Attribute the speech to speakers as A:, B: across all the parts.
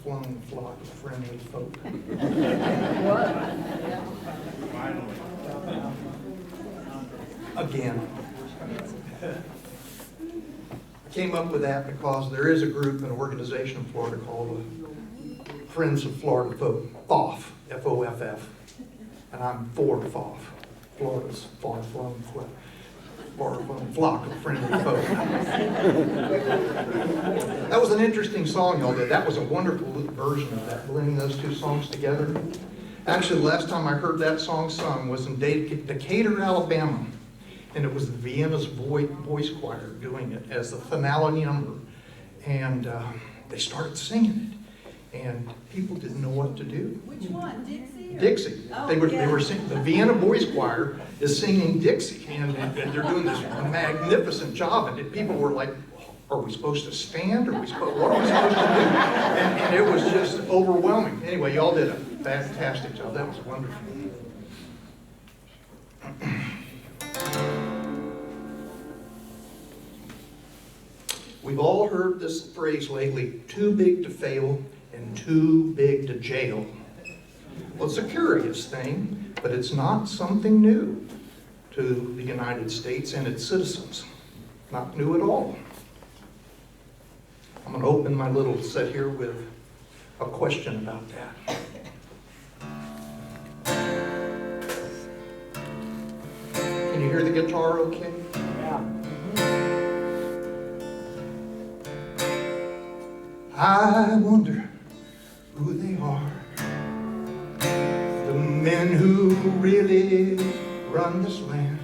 A: far-flung flock of friendly folk. Again. I came up with that because there is a group, an organization in Florida called Friends of Florida Folk, FOFF, F-O-F-F. And I'm for FOFF, Florida's far-flung flock of friendly folk. That was an interesting song y'all did. That was a wonderful version of that, blending those two songs together. Actually, the last time I heard that song sung was in Decatur, Alabama. And it was the Vienna's voice choir doing it as the finale number. And they started singing it. And people didn't know what to do.
B: Which one, Dixie?
A: Dixie.
B: Oh,
A: They were singing, the Vienna Boys Choir is singing Dixie, and they're doing this magnificent job, and people were like, are we supposed to stand? What are we supposed to do? And it was just overwhelming. Anyway, y'all did a fantastic job. That was wonderful. We've all heard this phrase lately, too big to fail and too big to jail. Well, it's a curious thing, but it's not something new to the United States and its citizens. Not new at all. I'm going to open my little set here with a question about that. Can you hear the guitar okay?
C: Yeah.
A: I wonder who they are, the men who really run this land.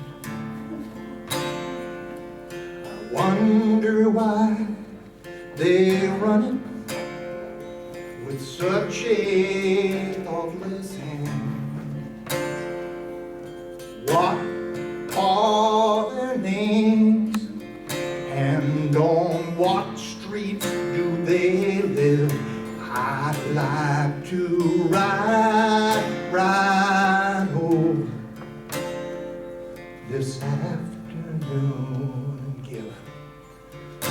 A: I wonder why they run it with such a thoughtless hand. What are their names, and on what street do they live? I'd like to ride over this afternoon and give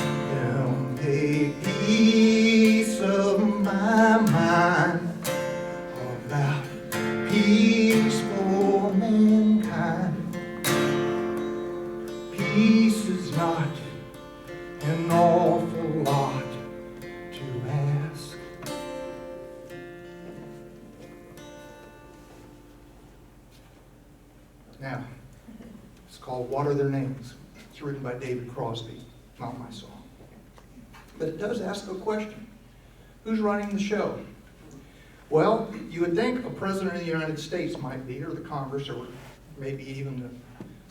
A: them a piece of my mind about peace for mankind. Peace is not an awful lot to ask. Now, it's called What Are Their Names? It's written by David Crosby, not my song. But it does ask a question. Who's running the show? Well, you would think a president of the United States might be, or the Congress, or maybe even the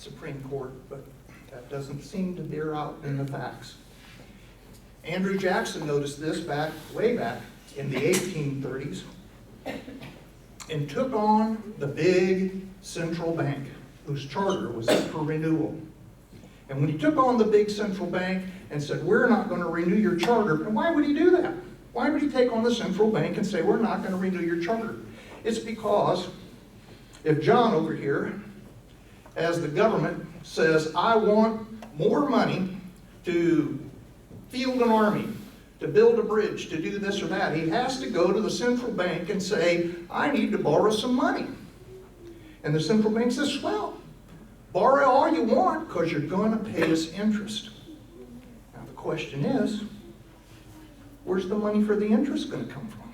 A: Supreme Court, but that doesn't seem to bear out in the facts. Andrew Jackson noticed this way back in the 1830s and took on the big central bank whose charter was up for renewal. And when he took on the big central bank and said, we're not going to renew your charter, and why would he do that? Why would he take on the central bank and say, we're not going to renew your charter? It's because if John over here, as the government, says, I want more money to field an army, to build a bridge, to do this or that, he has to go to the central bank and say, I need to borrow some money. And the central bank says, well, borrow all you want because you're going to pay us interest. Now the question is, where's the money for the interest going to come from?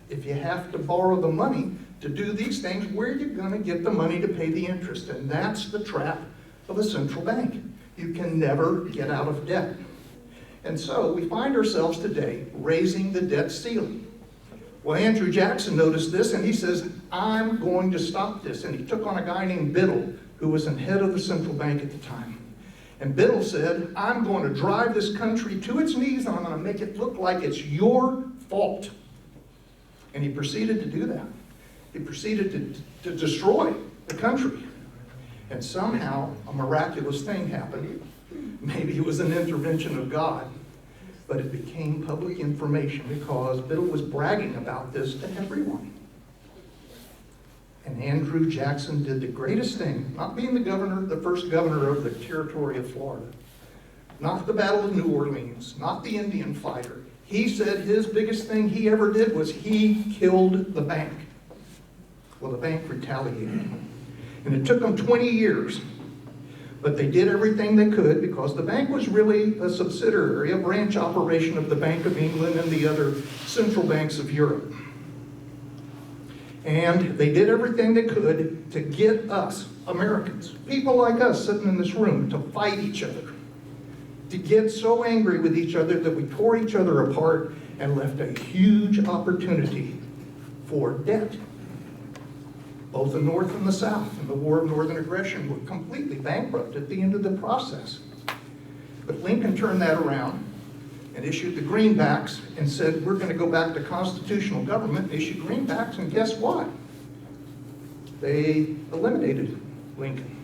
A: If you have to borrow the money to do these things, where are you going to get the money to pay the interest? And that's the trap of a central bank. You can never get out of debt. And so we find ourselves today raising the debt ceiling. Well, Andrew Jackson noticed this and he says, I'm going to stop this. And he took on a guy named Biddle, who was the head of the central bank at the time. And Biddle said, I'm going to drive this country to its knees and I'm going to make it look like it's your fault. And he proceeded to do that. He proceeded to destroy the country. And somehow a miraculous thing happened. Maybe it was an intervention of God, but it became public information because Biddle was bragging about this to everyone. And Andrew Jackson did the greatest thing, not being the governor, the first governor of the territory of Florida, not the Battle of New Orleans, not the Indian fighter. He said his biggest thing he ever did was he killed the bank. Well, the bank retaliated. And it took them 20 years. But they did everything they could because the bank was really a subsidiary, a branch operation of the Bank of England and the other central banks of Europe. And they did everything they could to get us, Americans, people like us sitting in this room, to fight each other, to get so angry with each other that we tore each other apart and left a huge opportunity for debt. Both the North and the South in the War of Northern Aggression were completely bankrupt at the end of the process. But Lincoln turned that around and issued the greenbacks and said, we're going to go back to constitutional government, issued greenbacks, and guess what? They eliminated Lincoln.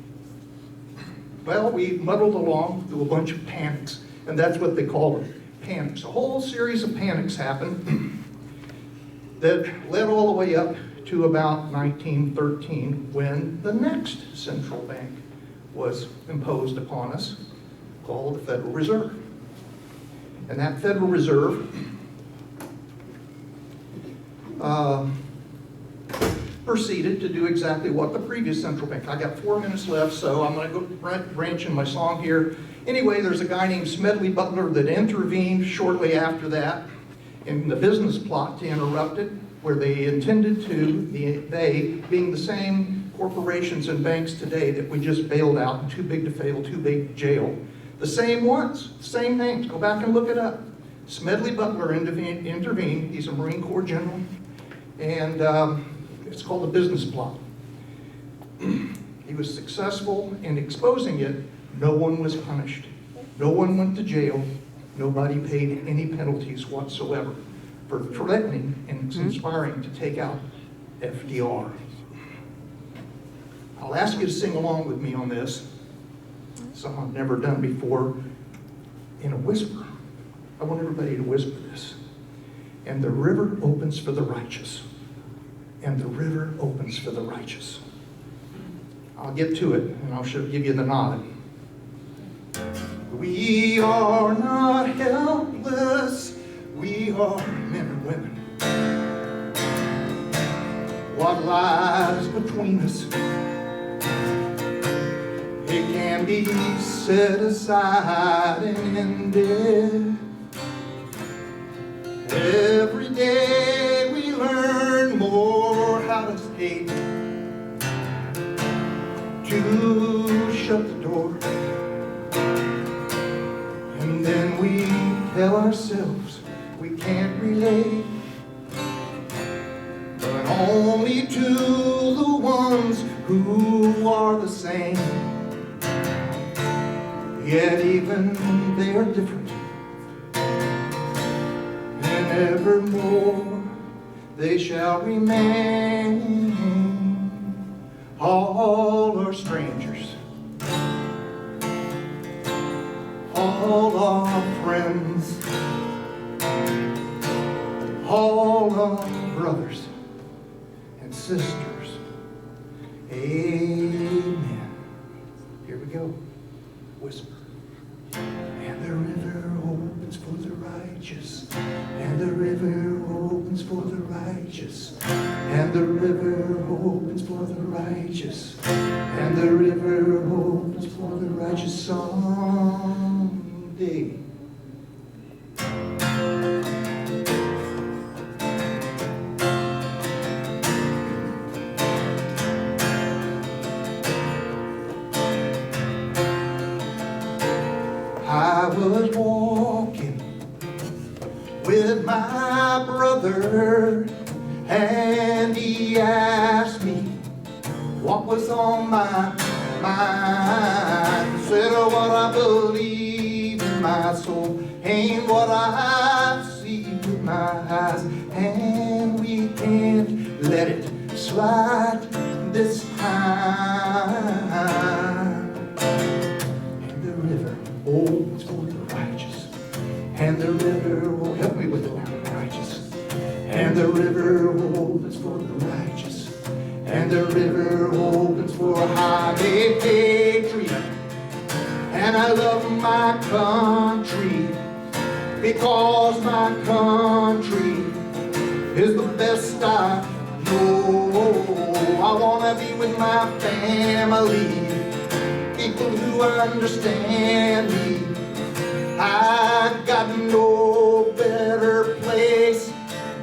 A: Well, we muddled along through a bunch of panics, and that's what they call them, panics. A whole series of panics happened that led all the way up to about 1913, when the next central bank was imposed upon us, called the Federal Reserve. And that Federal Reserve proceeded to do exactly what the previous central bank. I got 4 minutes left, so I'm going to go branch in my song here. Anyway, there's a guy named Smedley Butler that intervened shortly after that in the business plot to interrupt it, where they intended to, they being the same corporations and banks today that we just bailed out and too big to fail, too big to jail. The same ones, same names. Go back and look it up. Smedley Butler intervened. He's a Marine Corps general, and it's called the business plot. He was successful in exposing it. No one was punished. No one went to jail. Nobody paid any penalties whatsoever for threatening and conspiring to take out FDR. I'll ask you to sing along with me on this, something I've never done before, in a whisper. I want everybody to whisper this. And the river opens for the righteous. And the river opens for the righteous. I'll get to it, and I'll give you the nod. We are not helpless. We are men and women. What lies between us, it can be set aside and ended. Every day we learn more how to hate, to shut the door, and then we tell ourselves we can't relate, but only to the ones who are the same. Yet even they are different, and evermore they shall remain. All are strangers, all are friends, all are brothers and sisters. Amen. Here we go. Whisper. And the river opens for the righteous, and the river opens for the righteous, and the river opens for the righteous, and the river opens for the righteous someday. I was walking with my brother, and he asked me what was on my mind. He said, oh, what I believe in my soul ain't what I see with my eyes, and we can't let it slide this time. And the river opens for the righteous, and the river will help me with the righteous, and the river opens for the righteous, and the river opens for a highway patriot. And I love my country, because my country is the best I know. I wanna be with my family, people who understand me. I got no better place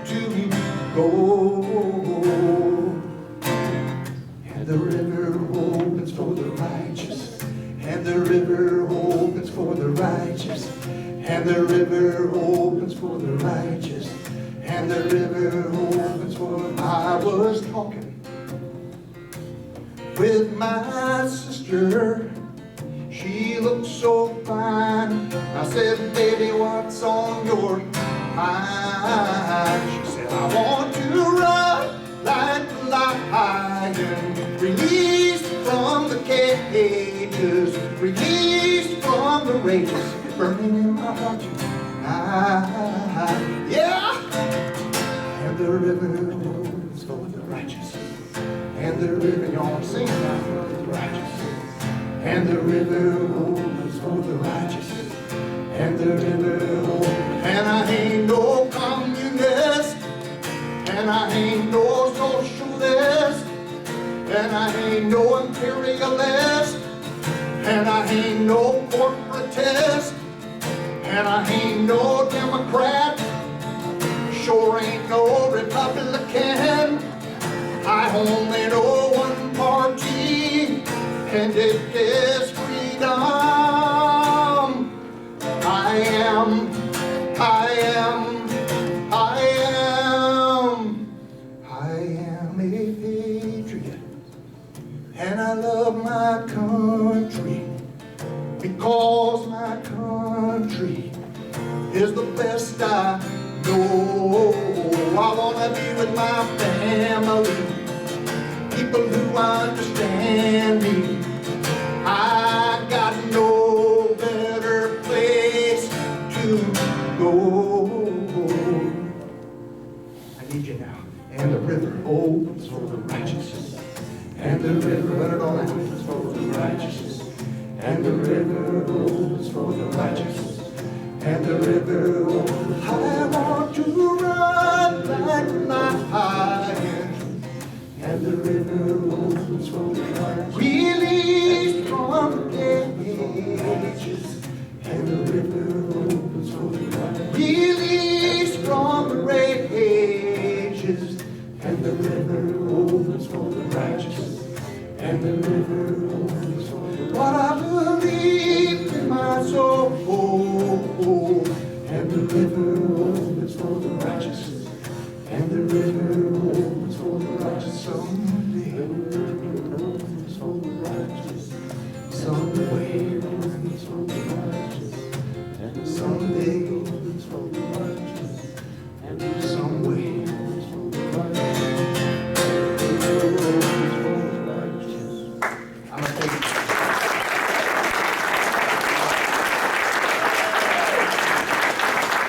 A: to go. And the river opens for the righteous, and the river opens for the righteous, and the river opens for the righteous, and the river opens for. I was talking with my sister, she looked so fine. I said, baby, what's on your mind? She said, I want to run like a lion, released from the cages, released from the rages, burning in my heart. Yeah! And the river flows for the righteous, and the river, y'all sing now for the righteous. And the river opens for the righteous, and the river opens. And I ain't no communist, and I ain't no socialist, and I ain't no imperialist, and I ain't no corporatist, and I ain't no Democrat, sure ain't no Republican. I only know one party, and it is freedom. I am a patriot, and I love my country, because my country is the best I know. I wanna be with my family, people who understand me. I got no better place to go. I need you now. And the river opens for the righteous, and the river opens for the righteous, and the river opens for the righteous, and the river opens. I want to run like a lion, and the river opens for the righteous, released from the cages, and the river opens for the righteous, released from the rages, and the river opens for the righteous, and the river opens for the. What I believe in my soul, and the river opens for the righteous, and the river opens for the righteous. Someday, the river opens for the righteous. Someday, opens for the righteous.